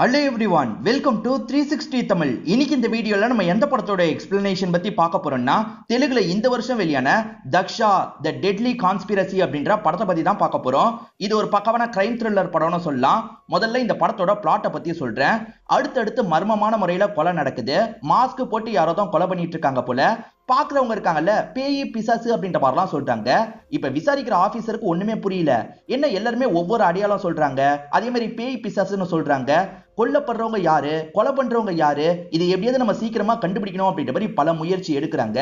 Hello everyone, welcome to 360 Tamil. இன்னைக்கு இந்த வீடியோல நம்ம எந்த படத்தோட எக்ஸ்பிளனேஷன் பத்தி பார்க்க போறோம்னா தெலுங்குல இந்த வருஷம் வெளியான தக்ஷா தி டெட்லி கான்ஸ்பிரசி அப்படின்ற படத்தை பத்தி தான் பார்க்க போறோம். இது ஒரு பக்கவான கிரைம் த்ரில்லர் படம்னு சொல்லலாம். முதல்ல இந்த படத்தோட பிளாட்டை பத்தி சொல்றேன். அடுத்தடுத்து மர்மமான முறையில கொலை நடக்குது. மாஸ்க் போட்டு யாரோ தான் கொலை பண்ணிட்டு இருக்காங்க போல. பாக்குறவங்க இருக்காங்கல்ல, பேய் பிசாசு அப்படின்ற மாதிரிலாம் சொல்றாங்க. இப்ப விசாரிக்கிற ஆபீசருக்கு ஒண்ணுமே புரியல. என்ன எல்லாருமே ஒவ்வொரு அடையாளம் சொல்றாங்க. அதே மாதிரி பேய் பிசாசுன்னு சொல்றாங்க. கொல்லப்படுறவங்க யாரு, கொலை பண்றவங்க யாரு, இதை எப்படியாவது நம்ம சீக்கிரமா கண்டுபிடிக்கணும் அப்படின்ற மாதிரி பல முயற்சி எடுக்கிறாங்க.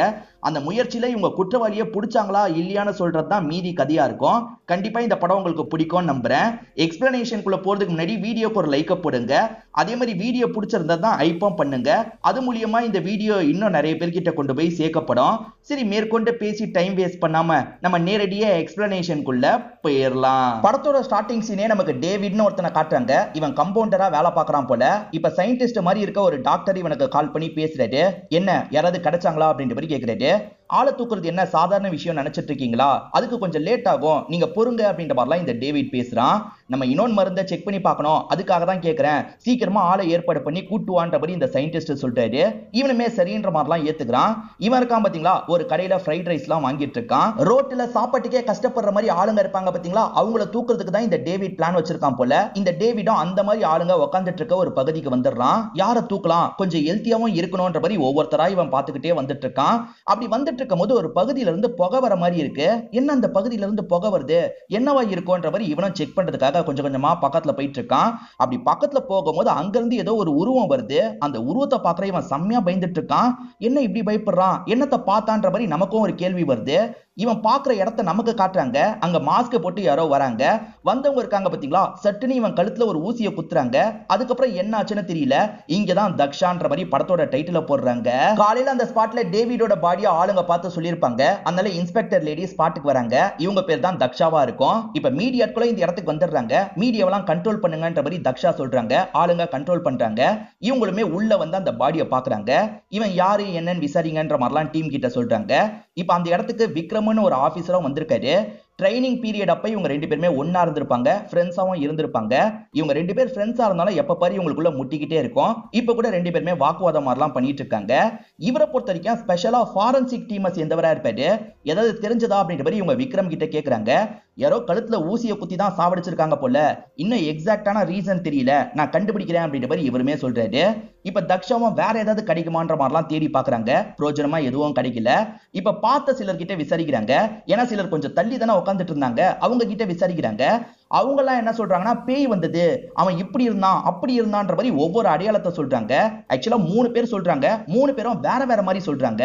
அந்த முயற்சியில இவங்க குற்றவாளியை பிடிச்சாங்களா இல்லையான்னு சொல்றதுதான் மீதி கதையா இருக்கும். கண்டிப்பா இந்த படம் உங்களுக்கு பிடிக்கும் நம்புறேன். எக்ஸ்பிளனேஷனுக்குள்ள போறதுக்கு முன்னாடி வீடியோக்கு ஒரு லைக் போடுங்க. அதே மாதிரி வீடியோ பிடிச்சிருந்தா தான் ஐப்பம் பண்ணுங்க. அது மூலியமா இந்த வீடியோ இன்னும் நிறைய பேர்கிட்ட கொண்டு போய் சேர்க்கப்படும். சரி, மேற்கொண்டு பேசி டைம் வேஸ்ட் பண்ணாம நம்ம நேரடியா எக்ஸ்பிளனேஷனுக்குள்ள போயிடலாம். படத்தோட ஸ்டார்டிங் சீனே நமக்கு டேவிட்னு ஒருத்தனை காட்டுறாங்க. இவன் கம்பவுண்டரா வேலை பார்க்கறான் போல. இப்ப சயின்டிஸ்ட் மாதிரி இருக்க ஒரு டாக்டர் இவனுக்கு கால் பண்ணி பேசுறாரு. என்ன யாராவது கிடைச்சாங்களா அப்படின்ற மாதிரி கேக்குறாரு. ஆளை தூக்குறது என்ன சாதாரண விஷயம் நினைச்சிட்டு இருக்கீங்களா, அதுக்கு கொஞ்சம் லேட் ஆகும், நீங்க பொறுங்க அப்படின்ற மாதிரிலாம் இந்த டேவிட் பேசுறான். நம்ம இன்னொன்று மருந்தை செக் பண்ணி பார்க்கணும், அதுக்காக தான் கேட்கிறேன், சீக்கிரமா ஆளை ஏற்பாடு பண்ணி கூட்டுவான்ற மாதிரி இந்த சயின்டிஸ்ட் சொல்றாரு. இவனுமே சரின்ற மாதிரிலாம் ஏத்துக்கிறான். இவன் இருக்கான் பாத்தீங்களா, ஒரு கடையில ஃப்ரைட் ரைஸ் எல்லாம் வாங்கிட்டு இருக்கான். ரோட்ல சாப்பாட்டுக்கே கஷ்டப்படுற மாதிரி ஆளுங்க இருப்பாங்க பாத்தீங்களா, அவங்கள தூக்குறதுக்கு தான் இந்த டேவிட் பிளான் வச்சிருக்கான் போல. இந்த டேவிடும் அந்த மாதிரி ஆளுங்க உட்காந்துட்டு இருக்க ஒரு பகுதிக்கு வந்துடுறான். யாரை தூக்கலாம், கொஞ்சம் ஹெல்த்தியாவும் இருக்கணும்ன்ற மாதிரி ஒவ்வொருத்தரா இவன் பார்த்துக்கிட்டே வந்துட்டு இருக்கான். அப்படி வந்துட்டு இருக்கும் போது ஒரு பகுதியில இருந்து புகை வர மாதிரி இருக்கு. என்ன அந்த பகுதியில இருந்து புகை வருது, என்னவா இருக்கும்ன்ற மாதிரி இவனும் செக் பண்றதுக்காக கொஞ்சம் கொஞ்சமா பக்கத்துல போயிட்டு இருக்கான். அப்படி பக்கத்துல போகும்போது அங்கிருந்து ஏதோ ஒரு உருவம் வருது. அந்த உருவத்தை பார்க்கற இவன் செம்மையா பயந்துட்டு இருக்கான். என்ன இப்படி பயப்படுறான், என்னத்தை பார்த்தான்ற மாதிரி நமக்கும் ஒரு கேள்வி வருது. இவன் பாக்குற இடத்த நமக்கு காட்டுறாங்க. அங்க மாஸ்க் போட்டு யாரோ வராங்க. வந்தவங்க இருக்காங்க பாத்தீங்களா, சட்டுன்னு இவன் கழுத்துல ஒரு ஊசியை குத்துறாங்க. அதுக்கப்புறம் என்ன ஆச்சுன்னு தெரியல. இங்கதான் தக்ஷான்ற மாதிரி படத்தோட டைட்டில போடுறாங்க. காலையில அந்த ஸ்பாட்ல டேவிடோட பாடியை ஆளுங்க பார்த்து சொல்லியிருப்பாங்க. அதனால இன்ஸ்பெக்டர் லேடி ஸ்பாட்டுக்கு வராங்க. இவங்க பேர் தான் தக்ஷாவா இருக்கும். இப்ப மீடியாட்களும் இந்த இடத்துக்கு வந்துடுறாங்க. மீடியாவெல்லாம் கண்ட்ரோல் பண்ணுங்கன்ற மாதிரி தக்ஷா சொல்றாங்க. ஆளுங்க கண்ட்ரோல் பண்றாங்க. இவங்களுமே உள்ள வந்து அந்த பாடியை பாக்குறாங்க. இவன் யாரு என்னன்னு விசாரிங்கன்ற மாதிரிலாம் டீம் கிட்ட சொல்றாங்க. இப்ப அந்த இடத்துக்கு விக்ரம்னு ஒரு ஆபீசரும் வந்திருக்காரு. ட்ரைனிங் பீரியட் அப்ப இவங்க ரெண்டு பேருமே ஒன்னா இருந்திருப்பாங்க, ஃப்ரெண்ட்ஸாவும் இருந்திருப்பாங்க. இவங்க ரெண்டு பேர் ஃப்ரெண்ட்ஸா இருந்தாலும் எப்ப பாரு இவங்களுக்குள்ள முட்டிக்கிட்டே இருக்கும். இப்ப கூட ரெண்டு பேருமே வாக்குவாதம் மாதிரிலாம் பண்ணிட்டு இருக்காங்க. இவரை பொறுத்த வரைக்கும் ஸ்பெஷலா ஃபாரன்சிக் டீமை சேர்ந்தவரா இருப்பாரு. ஏதாவது தெரிஞ்சதா அப்படின்ற மாதிரி இவங்க விக்ரம் கிட்ட கேக்குறாங்க. யாரோ கழுத்துல ஊசியை குத்தி தான் சாவடிச்சிருக்காங்க போல, இன்னும் எக்ஸாக்டான ரீசன் தெரியல, நான் கண்டுபிடிக்கிறேன் அப்படின்ற மாதிரி இவருமே சொல்றாரு. இப்ப தக்ஷாவும் வேற ஏதாவது கிடைக்குமான்ற மாதிரிலாம் தேடி பாக்குறாங்க. பிரோஜனமா எதுவும் கிடைக்கல. இப்ப பார்த்த சிலர்கிட்ட விசாரிக்கிறாங்க. ஏன்னா சிலர் கொஞ்சம் தள்ளி தானே உட்காந்துட்டு இருந்தாங்க. அவங்க கிட்ட விசாரிக்கிறாங்க. அவங்க எல்லாம் என்ன சொல்றாங்கன்னா, பேய் வந்தது, அவன் இப்படி இருந்தான் அப்படி இருந்தான்ற மாதிரி ஒவ்வொரு அடையாளத்தை சொல்றாங்க. ஆக்சுவலா 3 பேர் சொல்றாங்க. 3 பேரும் வேற வேற மாதிரி சொல்றாங்க.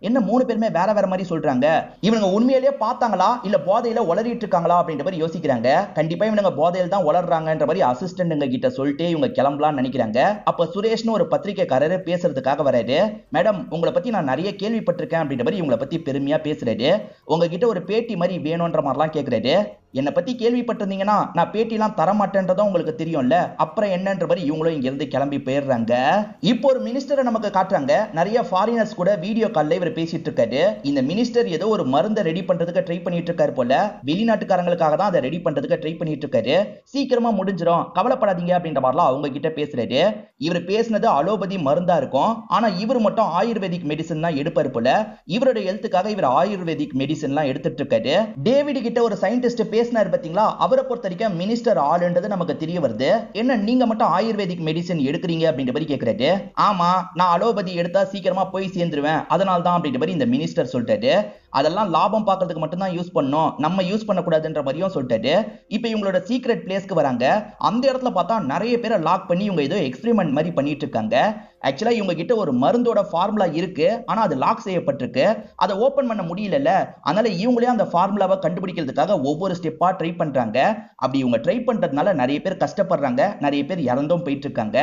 என்ன 3 பேருமே வேற வேற மாதிரி சொல்றாங்க, இவங்க உண்மையிலேயே பார்த்தாங்களா இல்ல போதையில உளறிட்டு இருக்காங்களா அப்படின்ற மாதிரி யோசிக்கிறாங்க. கண்டிப்பா இவங்க போதையில தான் உளறாங்கன்ற மாதிரி அசிஸ்டன்ட்ங்க கிட்ட சொல்லிட்டு இவங்க கிளம்பலாம்னு நினைக்கிறாங்க. அப்ப சுரேஷ்னு ஒரு பத்திரிகைக்காரர் பேசுறதுக்காக வராரு. மேடம், உங்களை பத்தி நான் நிறைய கேள்விப்பட்டிருக்கேன் அப்படின்ற மாதிரி இவங்களை பத்தி பெருமையா பேசுறாரு. உங்ககிட்ட ஒரு பேட்டி மாதிரி வேணும்ன்ற மாதிரிலாம் கேட்கிறாரு. என்னை பத்தி கேள்விப்பட்டிருந்தீங்கன்னா நான் பேட்டிலாம் தரமாட்டேன்றதும் உங்களுக்கு தெரியும்ல, அப்புறம் என்னன்ற மாதிரி இவங்களும் இங்க இருந்து கிளம்பி போயிடுறாங்க. இப்போ ஒரு மினிஸ்டரை நமக்கு காட்டுறாங்க. நிறைய ஃபாரினர்ஸ் கூட வீடியோ கால்ல இவர் பேசிட்டு இருக்காரு. இந்த மினிஸ்டர் ஏதோ ஒரு மருந்தை ரெடி பண்றதுக்கு ட்ரை பண்ணிட்டு இருக்காரு போல. வெளிநாட்டுக்காரங்களுக்காக தான் அதை ரெடி பண்றதுக்கு ட்ரை பண்ணிட்டு இருக்காரு. சீக்கிரமா முடிஞ்சிடும், கவலைப்படாதீங்க அப்படின்ற மாதிரிலாம் அவங்க கிட்ட பேசுறாரு. இவர் பேசினது அலோபதி மருந்தா இருக்கும். ஆனா இவர் மட்டும் ஆயுர்வேதிக் மெடிசன் தான் எடுப்பாரு போல. இவரோட ஹெல்த்துக்காக இவர் ஆயுர்வேதிக் மெடிசன் எல்லாம் எடுத்துட்டு இருக்காரு. டேவிட் கிட்ட ஒரு சயின்டிஸ்ட் பேசினார் பாத்தீங்களா, அவரை பொறுத்த வரைக்கும் மினிஸ்டர் ஆளுன்றது நமக்கு தெரிய வருது. என்ன நீங்க மட்டும் ஆயுர்வேதிக் மெடிசன் எடுக்கிறீங்க அப்படின்ற மாதிரி கேட்கிறாரு. ஆமா, நான் அலோபதி எடுத்தா சீக்கிரமா போய் சேர்ந்துருவேன், அதனால தான் அப்படின்ற மாதிரி இந்த மினிஸ்டர் சொல்றாரு. அதெல்லாம் லாபம் பார்க்கறதுக்கு மட்டும் தான் யூஸ் பண்ணணும், நம்ம யூஸ் பண்ணக்கூடாதுன்ற மாதிரியும் சொல்லிட்டாரு. இப்போ இவங்களோட சீக்ரெட் பிளேஸ்க்கு வராங்க. அந்த இடத்துல பார்த்தா நிறைய பேரை லாக் பண்ணி இவங்க ஏதோ எக்ஸ்பெரிமெண்ட் மாதிரி பண்ணிட்டு இருக்காங்க. ஆக்சுவலா இவங்க கிட்ட ஒரு மருந்தோட ஃபார்முலா இருக்கு, ஆனா அது லாக் செய்யப்பட்டிருக்கு. அதை ஓபன் பண்ண முடியல. அதனால இவங்களே அந்த ஃபார்முலாவை கண்டுபிடிக்கிறதுக்காக ஒவ்வொரு ஸ்டெப்பா ட்ரை பண்றாங்க. அப்படி இவங்க ட்ரை பண்றதுனால நிறைய பேர் கஷ்டப்படுறாங்க, நிறைய பேர் இறந்தும் போயிட்டு இருக்காங்க.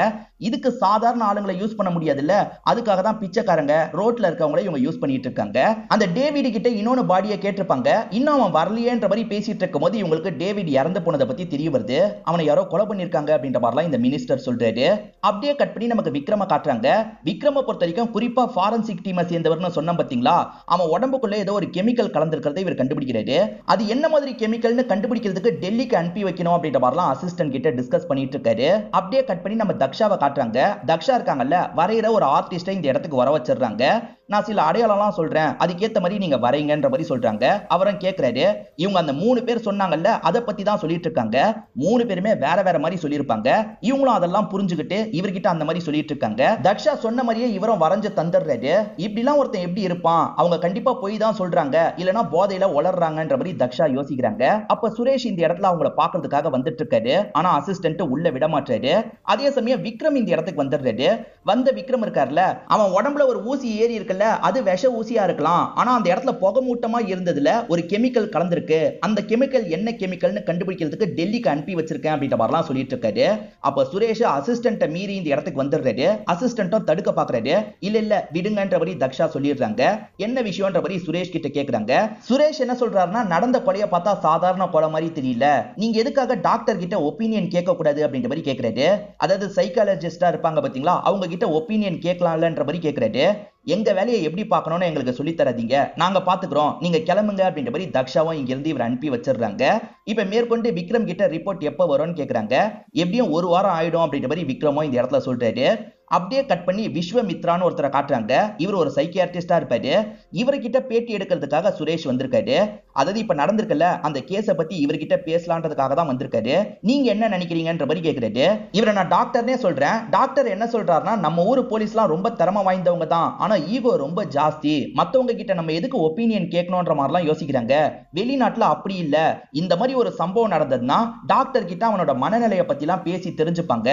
இதுக்கு சாதாரண ஆளுங்களை யூஸ் பண்ண முடியாதுல்ல, அதுக்காக தான் பிச்சைக்காரங்க ரோட்ல இருக்கவங்களே இவங்க யூஸ் பண்ணிட்டு இருக்காங்க. அந்த டேவிட் கிட்ட இன்னொன்னு பாடியை கேட்டிருப்பாங்க. இன்னும் அவன் வரலையேன்ற மாதிரி பேசிட்டு இருக்கும்போது இவங்களுக்கு டேவிட் இறந்து போனதை பத்தி தெரிய வருது. அவனை யாரோ கொலை பண்ணிருக்காங்க அப்படின்ற மாதிரிலாம் இந்த மினிஸ்டர் சொல்றாரு. அப்படியே கட் பண்ணி நமக்கு விக்ரம காட்டுறாங்க. விக்ரம பொறுத்த வரைக்கும் குறிப்பா ஃபாரன்சிக் டீமை சேர்ந்தவர்னு சொன்ன பாத்தீங்களா, அவன் உடம்புக்குள்ள ஏதோ ஒரு கெமிக்கல் கலந்திருக்கிறதை இவர் கண்டுபிடிக்கிறாரு. அது என்ன மாதிரி கெமிக்கல்னு கண்டுபிடிக்கிறதுக்கு டெல்லிக்கு அனுப்பி வைக்கணும் அப்படின்ற மாதிரிலாம் அசிஸ்டன்ட் கிட்ட டிஸ்கஸ் பண்ணிட்டு இருக்காரு. அப்படியே கட் பண்ணி நம்ம தக்ஷாவை காட்டுறாங்க. தக்ஷா இருக்காங்கல்ல, வரைகிற ஒரு ஆர்டிஸ்டை இந்த இடத்துக்கு வர வச்சிடுறாங்க. நான் சில அடையாளம்லாம் சொல்றேன், அதுக்கேத்த மாதிரி நீங்க வரைங்கன்ற மாதிரி சொல்றாங்க. அவரும் கேட்கிறாரு. இவங்க அந்த 3 பேர் சொன்னாங்கல்ல, அதை பத்தி தான் சொல்லிட்டு இருக்காங்க. 3 பேருமே வேற வேற மாதிரி சொல்லியிருப்பாங்க. இவங்களும் அதெல்லாம் புரிஞ்சுக்கிட்டு இவர்கிட்ட அந்த மாதிரி சொல்லிட்டு இருக்காங்க. தக்ஷா சொன்ன மாதிரியே இவரும் வரைஞ்சு தந்துடுறாரு. இப்படிலாம் ஒருத்தன் எப்படி இருப்பான், அவங்க கண்டிப்பா போய் தான் சொல்றாங்க, இல்லனா போதையில உளறாங்கன்ற மாதிரி தக்ஷா யோசிக்கிறாங்க. அப்ப சுரேஷ் இந்த இடத்துல அவங்கள பாக்குறதுக்காக வந்துட்டு இருக்காரு. ஆனா அசிஸ்டன்ட் உள்ள விட மாட்டாரு. அதே சமயம் விக்ரம் இந்த இடத்துக்கு வந்துடுறாரு. வந்த விக்ரம் இருக்கார்ல, அவன் உடம்புல ஒரு ஊசி ஏறி இருக்குல்ல, அது விஷ ஊசியா இருக்கலாம். ஆனா அந்த இடத்துல புகை மூட்டமா இருந்ததுல ஒரு கெமிக்கல் கலந்திருக்கு. அந்த கெமிக்கல் என்ன கெமிக்கல்னு கண்டுபிடிக்கிறதுக்கு டெல்லிக்கு அனுப்பி வச்சிருக்கேன் அப்படின்ற மாதிரிலாம் சொல்லிட்டு இருக்காரு. அப்ப சுரேஷ் அசிஸ்டன்ட்ட மீறி இந்த இடத்துக்கு வந்துடுறாரு. அசிஸ்டன்ட்டும் தடுக்க பாக்குறாரு. இல்ல இல்ல விடுங்கன்ற மாதிரி தக்ஷா சொல்லிடுறாங்க. என்ன விஷயம்ன்ற மாதிரி சுரேஷ் கிட்ட கேக்குறாங்க. சுரேஷ் என்ன சொல்றாருன்னா, நடந்த கொலையை பார்த்தா சாதாரண கொலை மாதிரி தெரியல, நீங்க எதுக்காக டாக்டர் கிட்ட ஒப்பீனியன் கேட்க கூடாது அப்படின்ற மாதிரி கேக்குறாரு. அதாவது சைக்காலஜிஸ்டா இருப்பாங்க பாத்தீங்களா, அவங்க கிட்ட ஒப்பீனியன் கேட்கலாம்லன்ற மாதிரி கேக்குறாரு. எங்க வேலையை எப்படி பார்க்கணும்னு எங்களுக்கு சொல்லி தராதீங்க, நாங்க பாத்துக்கிறோம், நீங்க கிளம்புங்க அப்படின்ற மாதிரி தக்ஷாவும் இங்க இருந்து இவர் அனுப்பி வச்சிடுறாங்க. இப்ப மேற்கொண்டு விக்ரம் கிட்ட ரிப்போர்ட் எப்ப வரும்னு கேக்குறாங்க. எப்படியும் 1 வாரம் ஆயிடும் அப்படின்ற மாதிரி விக்ரமும் இந்த இடத்துல சொல்றாரு. அப்படியே கட் பண்ணி விஸ்வமித்ரான்னு ஒருத்தரை காட்டுறாங்க. இவர் ஒரு சைக்கியாட்ரிஸ்டா இருப்பாரு. இவர்கிட்ட பேட்டி எடுக்கிறதுக்காக சுரேஷ் வந்திருக்காரு. அதாவது இப்ப நடந்திருக்குல்ல அந்த கேஸ பத்தி இவர்கிட்ட பேசலான்றதுக்காக தான் வந்திருக்காரு. நீங்க என்ன நினைக்கிறீங்கன்ற மாதிரி கேக்குறாரு. இவரை நான் டாக்டர்னே சொல்றேன். டாக்டர் என்ன சொல்றாருன்னா, நம்ம ஊர் போலீஸ்லாம் ரொம்ப திறமை வாய்ந்தவங்க தான், ஆனா ஈகோ ரொம்ப ஜாஸ்தி, மத்தவங்க கிட்ட நம்ம எதுக்கு ஒப்பீனியன் கேட்கணும்ன்ற மாதிரிலாம் யோசிக்கிறாங்க. வெளிநாட்டுல அப்படி இல்ல, இந்த மாதிரி ஒரு சம்பவம் நடந்ததுன்னா டாக்டர் கிட்ட அவனோட மனநிலையை பத்தி எல்லாம் பேசி தெரிஞ்சுப்பாங்க.